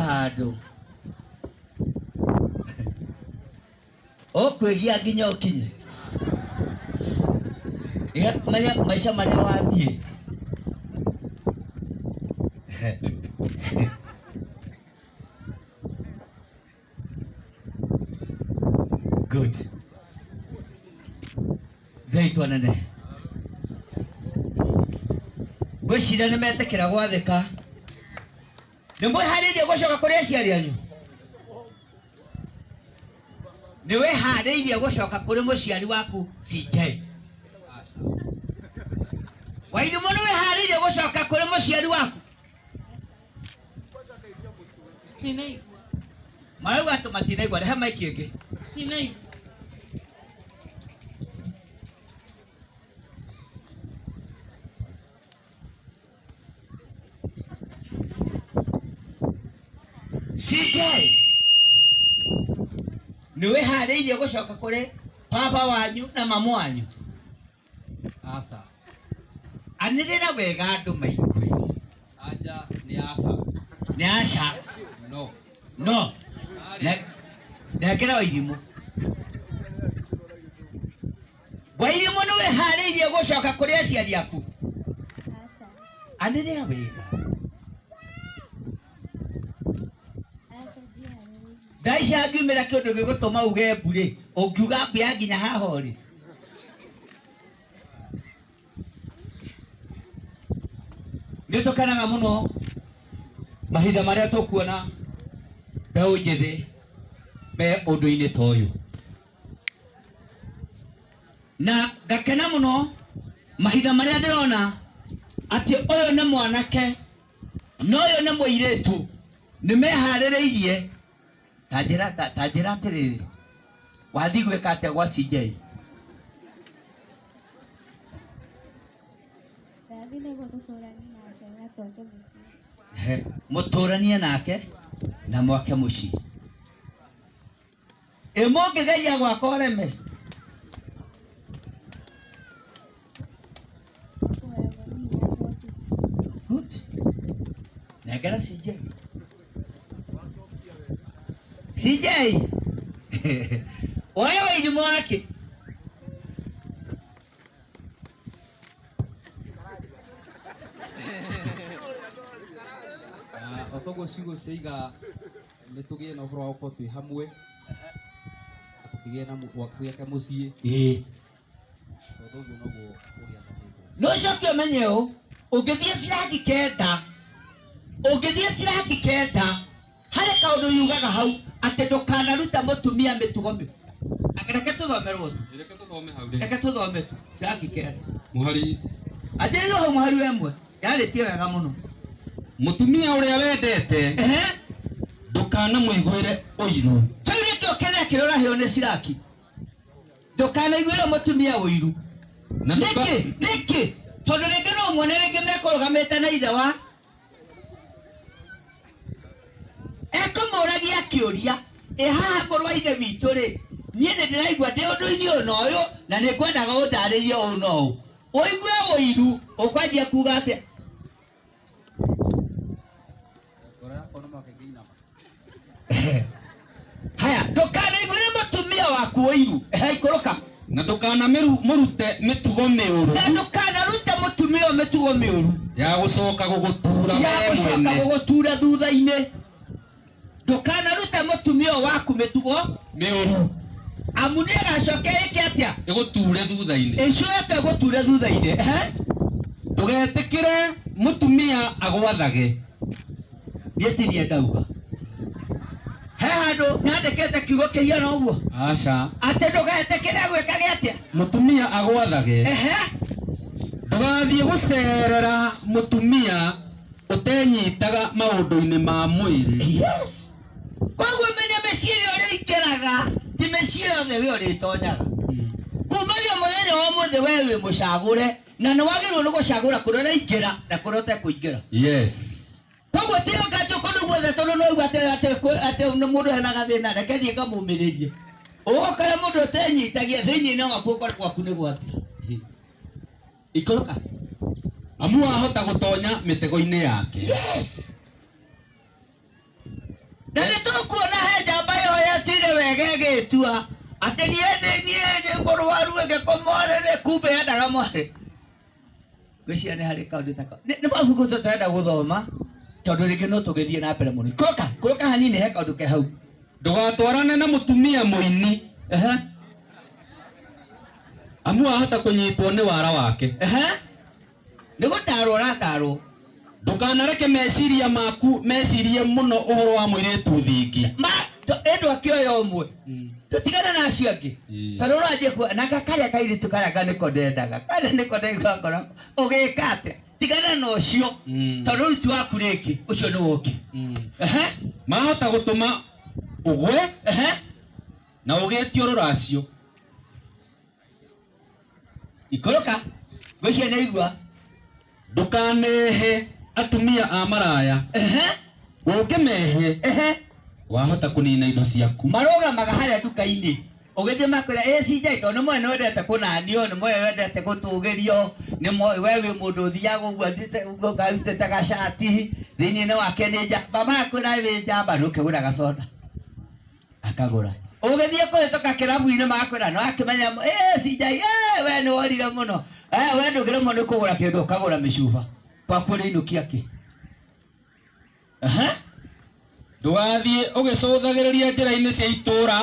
Hado okwegia nginya ukinye maisha maria wathie good gaitwa nene gwicira nimetekera gwathika nimwe haririe gucoka kuri aciari anyu niwe haririe gucoka kuri muciari waku CJ Wairimu niwe haririe gucoka kuri muciari waku Tinaigua marauga atu matinaigua rehe maiki ingi Tinaigua CJ niwe haririe gucoka kuri papa wanyu na mamu wanyu Asa anirira wega andu maigwe aja ni asa ni aca no nekera Wairimu Wairimu niwe haririe gucoka kuri aciari aku anirira wega Daisha angimira kindu gigutuma uge mburi ungiuga mbia nginya haha ri nitukanaga muno mahinda maria tukuona mbeu njithi me undu-ini ta uyu na ngakena muno mahinda maria ndirona ati uyu ni mwanake na uyu ni muiritu nimehaririirie tajira atiriri wathi gwika atia gwa CJ muturanie nake na mwake muci imungigeria gwakwa reme negera CJ wewe Wairimu wake otogo ciugo ciiga nitugie na uhoro wa uko twi hamwe tugie na wakuya mucii otogo nogo uria no coke menye u ungithie ciraki kenda hari kaundu yugaga hau ati ndukanaruta mutumia mitugo mi reke tuthome tu ciraki kenda muhari ajiri ho muhari wemwe yaritie wega muno mutumia uria wendete ndukana muiguire uiru tayuri kio kene kirora hio ni ciraki ndukana iguire mutumia uiru na niki tondu ringi no mwone ringi mekurugamite na ithe wa ekumuragia kiuria haha ngorwa ithe witu ri nie ni ndiraigua ndi undu-ini uyu na uyu na ni ngwendaga undaririe uyu na uyu uigue uiru ukwanjia kuga atia haya ndukana iguire mutumia waku uiru ikoroka na ndukana murute mitugo miuru na ndukana rute mutumia mitugo miuru ya gucoka gugutura thutha-ini ndukanaruta mutumia waku mitugo miuru amuni agacoke iki atia iguture thutha-ini icio ete guture thutha-ini tugetikire mutumia agwathage nietinie ndauga he handu nyandikite kiugo kihiana uguo aca ati ndugetikire gwikage atia mutumia agwathage ndugathie gucerera mutumia utenyitaga maundu-ini ma mwiri. Yes. Koguo menya meciria uria ikeraga ti meciria othe we uritonyaga kumagia muthenya wa muthe we wi mucagure na ni wagirwo ni gucagura kuria uraingĩra na kuria ũtekũingĩra. Yes. Koguo tira kanjũ kũndũ guothe tondũ no igua atĩ nĩ mũndũ hena gathĩna reke thiĩ ngamũmĩrĩrie ũgũkora mũndũ ũtenyitagia thĩinĩ waku ũkore gwaku nĩ gwatira ikũrũka amu ahota gutonya mitego-ini yake. Yes. Na nĩ tũkuona he njamba ĩyo yatire wega ĩgĩtua atĩ niĩ nĩ mũrwaru ĩgĩkomorere kumbe yendaga mwarĩ gwĩciria nĩ harĩ kaũndũ ta kau nĩ mabuku tũtarenda gũthoma tondũ rĩngĩ no tũgĩthiĩ na mbere mũno. Kũrũka hanini he kaũndũ ke hau ndugatwarane na mutumia mũini amu ahota kunyitwo nĩ wara wake. nĩ gũtarwo ũratarwo ndukanareke meciria maku mecirie mũno ũhoro wa mũirĩtu thingi ĩndũ akĩoya ũmwe tũtigane na acio angĩ tondũ ũranjie kuo na karĩa kairĩtu karĩa nĩko ndendaga karĩa nĩko ndaigua ngoro ũgĩka atĩa tigana na ũcio tondũ ũruti waku rĩngĩ ũcio nĩ woki mahota gũtũma ũgwe na ũgĩtio rũracio ikũrũka gwĩciria nĩ igua ndukanehe atumia a maraya ũngĩmehe wahota kunina indo ciaku marũgamaga harĩa nduka-inĩ ũgĩthiĩ makwĩra CJ tondũ nĩ moĩ nĩ wendete kũnanio nĩ moĩ wendete gũtũgĩrio nĩ moĩ we wĩ mũndũ ũthiaga ũguo ũkarutĩte gacati thĩinĩ wake nĩ njamba makwĩra wĩ njamba nĩũkĩgũra gacoda akagũra ũgĩthiĩ kũhĩtũka kĩrabu-inĩ makwĩra no akĩmenya CJ we nĩ worire mũno we ndũngĩremwo nĩ kũgũra kĩndũ ũkagũra mĩcuba gwaku ũrĩinũkia kĩ ndugathiĩ ũgĩcũthagĩrĩria njĩra-inĩ cia itũra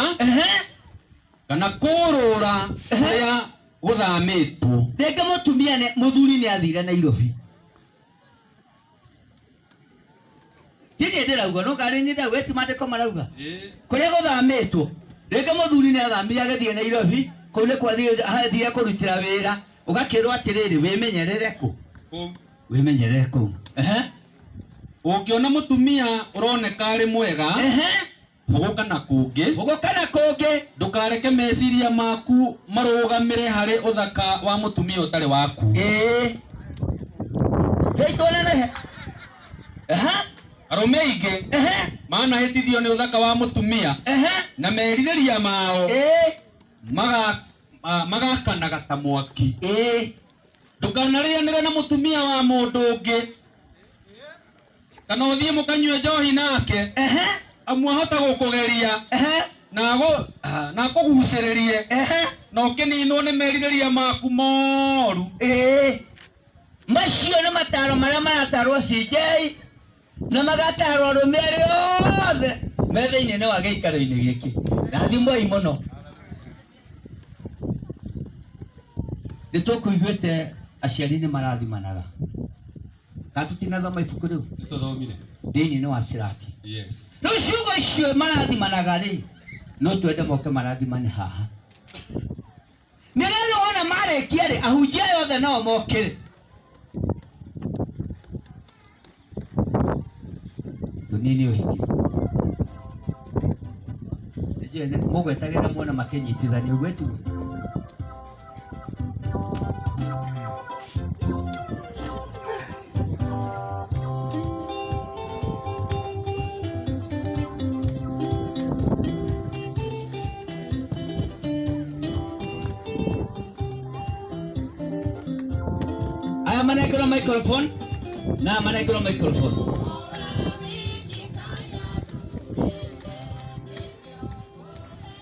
kana kũrũra kũrĩa gũthamĩtwo. Rĩngĩ mũtumia mũthuri nĩ athire Nairobi tini ndĩrauga no ngarĩ nĩ ndauga eti mandĩko marauga kũrĩa gũthamĩtwo rĩngĩ mũthuri nĩ athamire agĩthiĩ Nairobi kũu nĩ kwathire kũrutĩra wĩra ũgakĩrwo atĩrĩrĩ wĩmenyerere kũu ũngĩona mũtumia ũroneka arĩ mwega ũgũka na kũngĩ ndũkareke meciria maku marũgamĩre harĩ ũthaka wa mũtumia ũtarĩ waku. Arũme aingĩ manahĩtithio nĩ ũthaka wa mũtumia na merirĩria mao magakanaga ta mwaki. Ndũkanarĩanĩre na mũtumia wa mũndũ ũngĩ kana ũthiĩ mũkanyue njohi nake amu ahota gũkũgeria na kũgucĩrĩrie na ũkĩninwo nĩ merirĩria maku moru. Macio nĩ mataro marĩa maratarwo CJ na magatarwo arũme arĩa othe me thĩinĩ wa gĩikaro-inĩ gĩkĩ rathimoi mũno. Nĩ tũkũiguĩte aciari nĩ marathimanaga kana tũtinathoma ibuku rĩu thĩinĩ wa Siraki. Rĩu ciugo icio marathimanaga rĩ no twende moke marathimane haha nĩrĩo wona marĩkia rĩ ahunjia yothe nao mokĩre tũnini ũhiki mũgwetagĩra muona makĩnyitithania ũguo tu. Manegro microphone na manegro microphone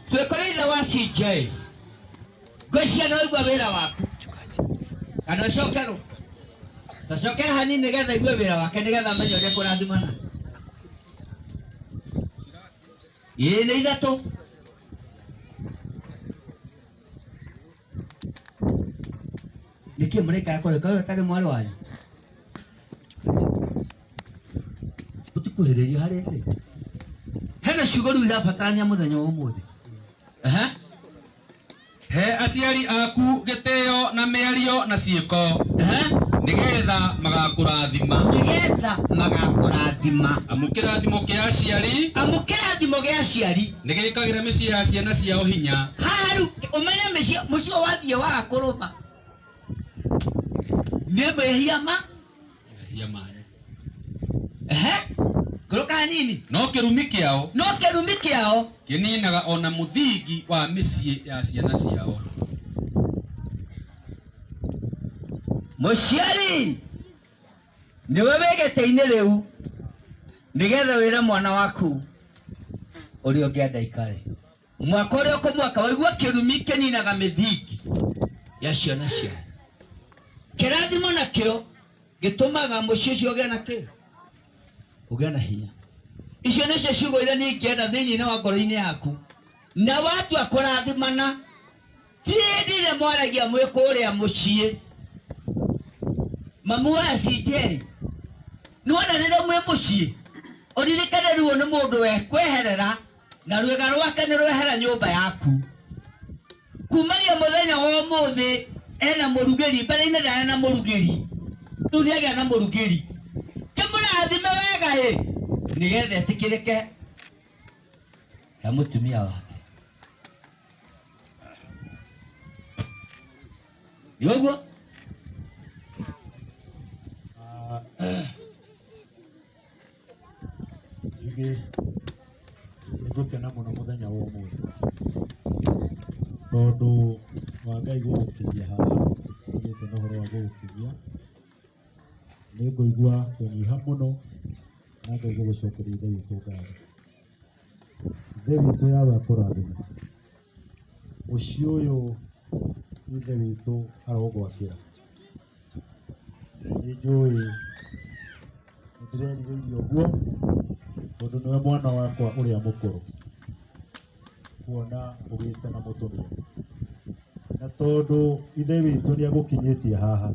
twĩkore wa CJ gwĩcia no igua wĩra waku kana cokera hanini nĩgetha igue wĩra wake nĩgetha amenye ũrĩa kũrathimana. Ĩ nĩ ithatũ. Nĩkĩ mũreka kũreka ũyũ atarĩ mwarĩ wanyu? Ũtikuhĩrĩria harĩa ĩrĩ. Hena ciugo rĩu irabatarania mũthenya wa ũmũthĩ. He aciari aku gĩtĩo na mĩario na ciĩko nĩgetha magakũrathima. Nĩgetha magakũrathima. Amu kĩrathimo kĩa aciari, kĩrathimo gĩa aciari nĩgĩkagĩra mĩciĩ ya ciana ciao hinya. Haha rĩu ũmenye mũciĩ wathiĩ waga kũrũma nĩ mehia manyu. Kũrũka hanini. No kĩrumi kĩao kĩninaga ona mũthingi wa mĩciĩ ya ciana ciao. Mũciari nĩwe wĩgĩtĩ-inĩ rĩu nĩgetha wĩre mwana waku ũrĩa ũngĩenda ikare. Mwaka ũrĩa ũkũmwaka waigua kĩrumi kĩninaga mĩthingi ya ciana ciao. Kĩrathimo nakĩo gĩtũmaga mũciĩ ũcio ũgĩe na kĩ? Ũgĩe na hinya. Icio nĩcio ciugo iria niĩ ingĩenda thĩinĩ wa ngoro-inĩ yaku. Na watua kũrathimana ti hĩndĩ ĩrĩa mwaragia mwĩ kũrĩa mũciĩ. Mamu wa CJ nĩwona rĩrĩa mwĩ mũciĩ ũririkane rĩu nĩ mũndũ wekweherera na rwĩga rwake nĩ rwehera nyũmba yaku. Kumagia mũthenya wa ũmũthĩ ena mũrugĩri, mbere-inĩ ndarĩ na mũrugĩri, rĩu nĩagĩa na mũrugĩri. Kĩmũrathime wega nĩgetha etĩkĩrĩke he mũtumia wake. Nĩ ũguo? Nĩngũkena mũno mũthenya wa ũmũthĩ tondũ wa Ngai gũgũkinyia haha nĩgĩte na ũhoro wa gũgũkinyia. Nĩngũigua kũnyiha mũno na ngaigua gũcokeria Ithe witũ ngatho. Ithe witũ yawe akũrathime. Mũciĩ ũyũ Ithe witũ arogwakĩra. Nĩnjũĩ nĩndĩrerirĩirie ũguo tondũ nĩwe mwana wakwa ũrĩa mũkũrũ kuona ũgĩte na mũtumia. Na tondũ Ithe witũ nĩagũkinyĩtie haha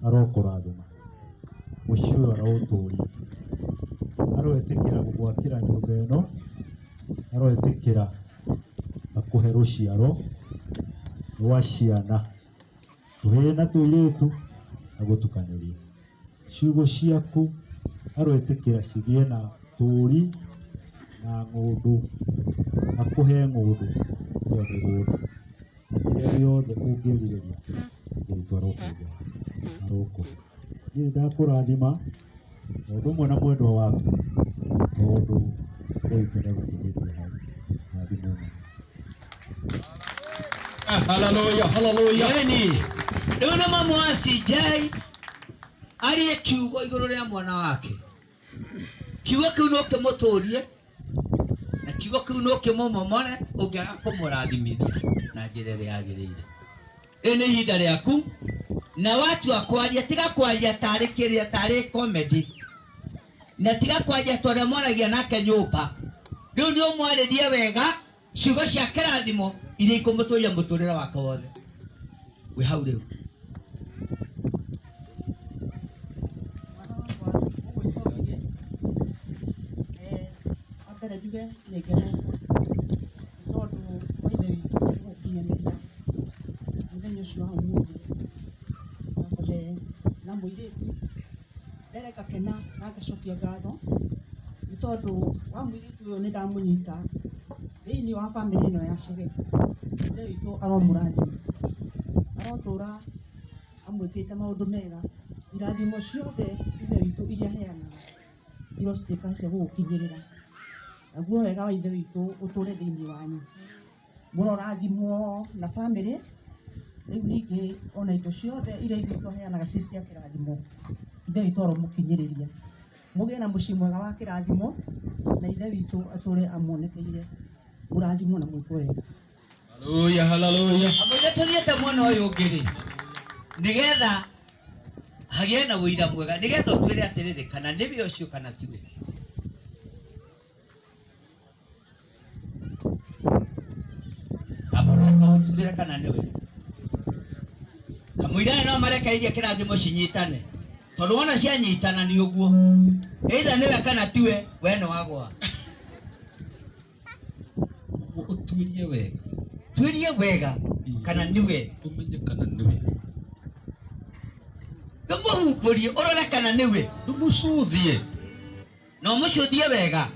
arokũrathima. Mũciĩ ũyũ aroũtũũria. Aroetĩkĩra gũgwakĩra nyũmba ĩno. Aroetĩkĩra akũhe rũciaro rwa ciana tũhĩĩ na tũirĩtu agũtukanĩria. Ciugo ciaku aroetĩkĩra cigĩe na tũũri na ng'ũndũ. Akũhe ng'ũndũ ĩyo mĩgũnda na kĩrĩa gĩothe ũngĩrirĩria Ngai arokũhe. Niĩ ndakũrathima ũndũ ũmwe na mwendwa waku tondũ Ngai witũ nĩagũkinyĩtie hau. Rathimwo mũno. Hallelujah. Rĩu nĩ mamu wa CJ arĩ kiugo igũrũ rĩa mwana wake. Kiugo kĩu no kĩmũtũrie na kiugo kĩu no kĩmũmomore ũngĩaga kũmũrathimithia na njĩra ĩrĩa yagĩrĩire. Nĩ ihinda rĩaku na watua kwaria tiga kwaria tarĩ kĩrĩa tarĩ comedy na tiga kwaria tondũ mwaragia nake nyũmba. Rĩu nĩ ũmwarĩrie wega ciugo cia kĩrathimo iria ikũmũtũria mũtũrĩre wake wothe. Wĩ hau rĩu. Mbere njuge nĩ ngene tondũ Ithe witũ gũkinyanĩria mũthenya ũcio wa ũmũthĩ na kũhe na mũirĩtu. Mbere ngakena na ngacokia ngatho nĩ tondũ wa mũirĩtu ũyũ nĩ ndamũnyita thĩinĩ wa bamĩrĩ ĩno ya Chege. Ithe witũ aromũrathima, arotũũra amwĩkĩte maũndũ mega. Irathimo ciothe Ithe witũ iria aheanaga irocituĩka cia gũgũkinyĩrĩra. Naguo wega wa Ithe witũ ũtũũre thĩinĩ wanyu. Mũrorathimwo na bamĩrĩ. Rĩu ningĩ ona indo ciothe iria Ithe witũ aheanaga ci cia kĩrathimo Ithe witũ aromũkinyĩrĩria. Mũgĩe na mũciĩ mwega wa kĩrathimo na Ithe witũ atũũre amuonekeire mũrathimwo na mwĩkwo wega. Hallelujah. Amwe tũthiĩte mwena ũyũ ũngĩ rĩ nĩgetha hagĩe na wĩira mwega nĩgetha ũtwĩre atĩrĩrĩ kana nĩwe ũcio kana tiwe. twira kana niwe kamwira no mareka iria kirathimo cinyitane tondu wona cianyitana ni uguo either niwe kana tiwe we no wagwa tuirie wega kana niwe umenye kana niwe ndumuhumburie urore kana niwe ndumucuthie no mucuthie wega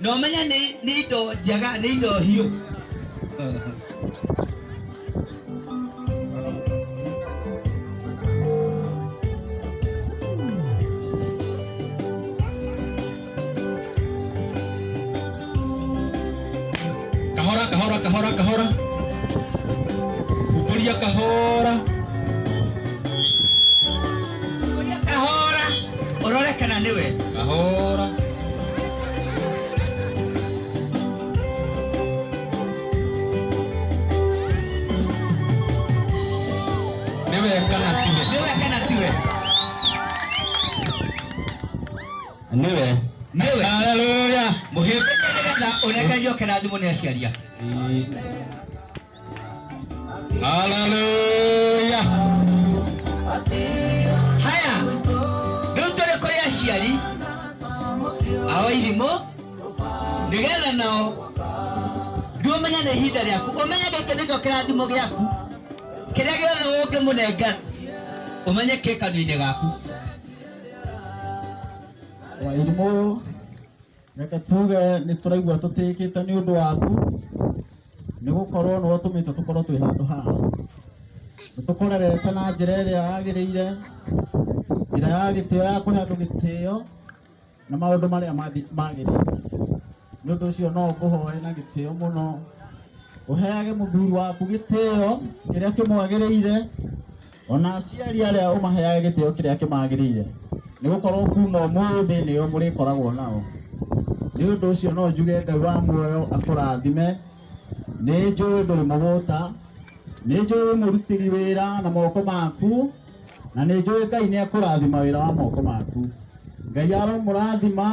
no menya ni indo njega ni indo hiũ kahora humburia kahora urore kana niwe kahora niwe kana tiwe niwe haleluya muhĩmbĩkĩrĩra ũnengerio kĩrathimo nĩ aciaria haleluya haya rĩu tũrĩ kũrĩ aciari ao irimũ nĩgetha nao ndiũmenya nĩ ihinda rĩaku ũmenye gĩkĩ nĩkĩo kĩrathimo gĩaku kĩrĩa gĩothe ũngĩmũnengera ũmenye kĩ kanua-inĩ gaku Wairimu reke tuge nĩ tũraigua tũtĩkĩte nĩ ũndũ waku nĩ gũkorwo nĩ ũtũmĩte tũkorwo twĩ handũ haha nĩ tũkorerete na njĩra ĩrĩa yagĩrĩire njĩra ya gĩtĩo ya kũhe andũ gĩtĩo na maũndũ marĩa magĩrĩire nĩ ũndũ ũcio no ngũhoe na gĩtĩo mũno ũheage mũthuri waku gĩtĩo kĩrĩa kĩmwagĩrĩire ona aciari arĩa ũmaheage gĩtĩo kĩrĩa kĩmagĩrĩire nĩ gũkorwo kuma ũmũthĩ nĩo mũrĩkoragwo nao nĩ ũndũ ũcio no njuge Ngai wa muoyo akũrathime nĩ njũĩ ndũrĩ mũgũta nĩ njũĩ mũrutĩri wĩra na moko maku na nĩ njũĩ Ngai nĩ akũrathima wĩra wa moko maku Ngai aromũrathima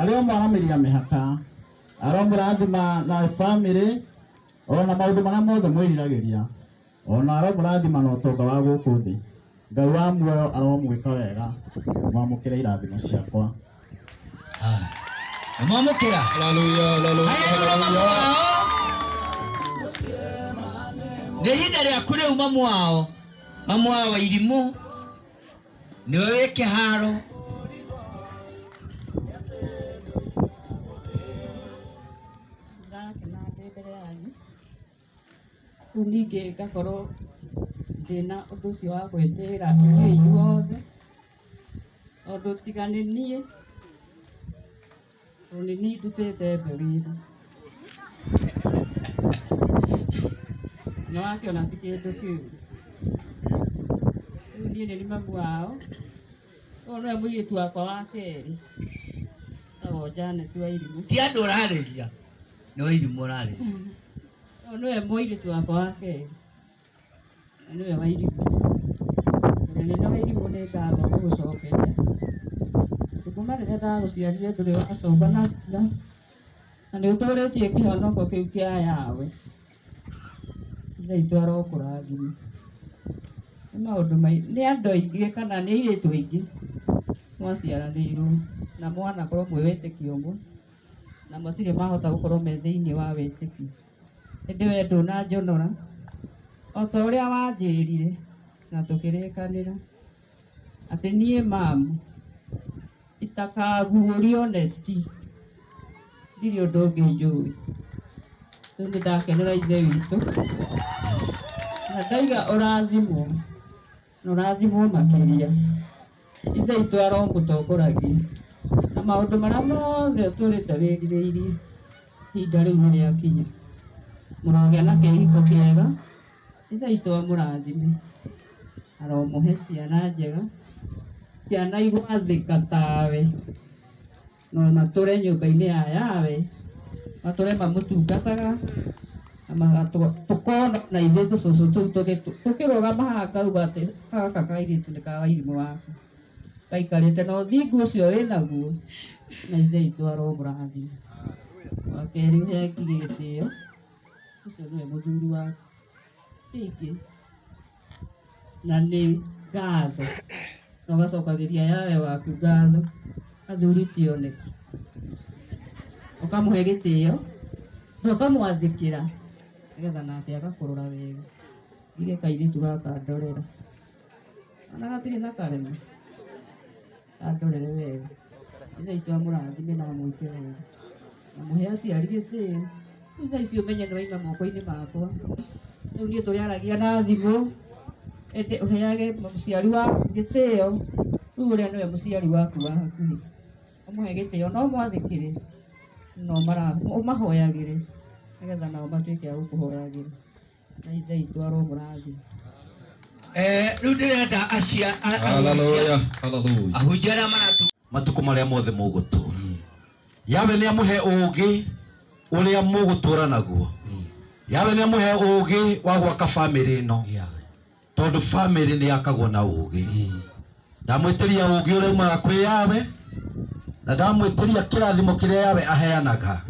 arĩa maramĩria mĩhaka aromũrathima na bamĩrĩ ona maũndũ marĩa mothe mwĩriragĩria ona aromũrathima na ũtonga wa gũkũ thĩ Ngai wa muoyo aromwĩka wega mwamũkĩra irathimo ciakwa mwamũkĩra haleluya nĩ ihinda rĩaku rĩu mamu wao wa irimũ nĩwe wĩ kĩharo ndakena ndĩ mbere yanyu rĩu ningĩ ngakorwo ndĩna ũndũ ũcio wa gwĩtĩĩra inyuĩ inyuothe tondũ tiga nĩ niĩ tondũ nĩ niĩ ndutĩte mbegũ ĩno nĩ wakĩona ti kĩndũ kĩũru rĩu niĩ nĩ mamu wao ũyũ nĩwe mũirĩtu wakwa wa kerĩ etagwo Janet wa Irimũ ti andũ ũrarĩria nĩ wa irimũ ũrarĩria ũyũ nĩwe mũirĩtu wakwa wa kerĩ na nĩwe wa Irimũ mũnene wa Irimũ nĩ ngatho gũgũcokeria kuma rĩrĩa ndagũciarire ndũrĩ wacoka na nĩ ũtũrĩtie kĩhonoko kĩu kĩa yawe ithe itũ arokũrathima nĩ maũndũ nĩ andũ aingĩ kana nĩ airĩtu aingĩ mwaciaranĩirwo na mwanakorwo mwĩ wĩtĩkio ũmwe na matirĩ mahota gũkorwo me thĩinĩ wa wĩtĩkio ĩndĩ we ndũnanjonora o ta ũrĩa wanjĩrire na tũkĩrĩkanĩra atĩ niĩ mamu itakaguũrio neti ndirĩ ũndũ ũngĩ njũĩ rĩu nĩ ndakenera ithe witũ na ndaiga ũrathimwo na ũrathimwo makĩria ithe itũ aromũtongoragia na maũndũ marĩa mothe ũtũrĩte wĩrirĩirie ihinda rĩu nĩ rĩakinya mũrogĩa na kĩhiko kĩega ithe itũ amũrathime aromũhe ciana njega ciana igwathĩka tawe no matũre nyũmba-inĩ ya yawe matũre mamũtungataga tũkona na ithuĩ tũcũcũ tũu tũkĩrũgama haha ngauga atĩ gaka kairĩtu nĩ ka wa Irimũ waku gaikarĩte na ũthingu ũcio wĩnaguo na ithe itũ aromũrathima wa kerĩ ũhe ngigĩ gĩtĩo ũcio nĩwe mũthuri waku gĩkĩ na nĩ ngatho na ũgacokagĩria yawe waku ngatho athuri ti oneki ũkamũhe gĩtĩo na ũkamwathĩkĩra nĩgetha nake agakũrora wega ire kairĩtu gaka ndorera ona gatirĩ na karema andorere wega ithe itũ amũrathime na amwĩke wega na mũhe aciari gĩtĩo ithe icio ũmenye nĩ waima moko-inĩ makwa rĩu niĩ tũrĩaragia na thimũ ende ũheage mũciari waku gĩtĩo rĩu ũrĩa nĩwe mũciari waku wa hakuhĩ ũmũhe gĩtĩo no mwathĩkĩre no ũmahoyagĩre nĩgetha nao matuĩke a gũkũhoyagĩra na ithe itũ aromũrathime. Rĩu ndĩrenda Hallelujah. Hallelujah. ahunjia arĩa matukũ marĩa mothe mũgũtũra yawe nĩ amũhe ũũgĩ ũrĩa mũgũtũra naguo yawe nĩ amũhe ũũgĩ wa gwaka bamĩrĩ ĩno tondũ bamĩrĩ nĩ yakagwo na ũũgĩ ndamwĩtĩria ũũgĩ ũrĩa umaga kwĩ yawe na ndamwĩtĩria kĩrathimo kĩrĩa yawe aheanaga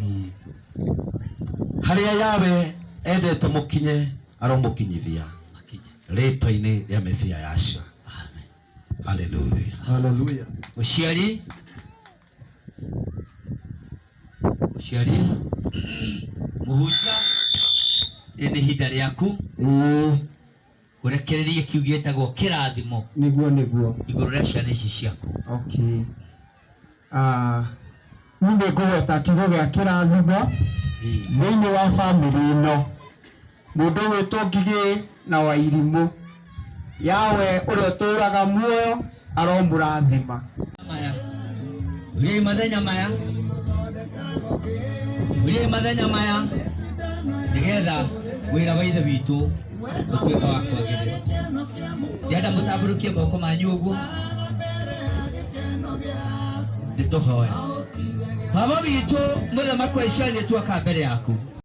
harĩa yawe endete mũkinye aromũkinyithia rĩtwa-inĩ rĩa Mesia Yashua. Hallelujah. Hallelujah. Mũciari mũhunjia nĩ ihinda rĩaku ũrekererie kiugo gĩtagwo kĩrathimo Nĩguo. igũrũ rĩa ciana ici ciaku. Okay. Nĩ ngũgweta kiugo gĩa kĩrathimo thĩinĩ wa bamĩrĩ ĩno. Mũndũ wĩtwo Ngigĩ na Wairimũ. Yawe ũrĩa ũtũũraga muoyo aromũrathima. Uriai mathenya maya nĩgetha wĩra wa ithe witũ ũtuĩka wa kwagĩrĩra. Ndĩrenda mũtambũrũkie moko manyu ũguo nĩtũhoya. Baba witũ mũthamaki wa Isiraeli nĩtuoka mbere yaku.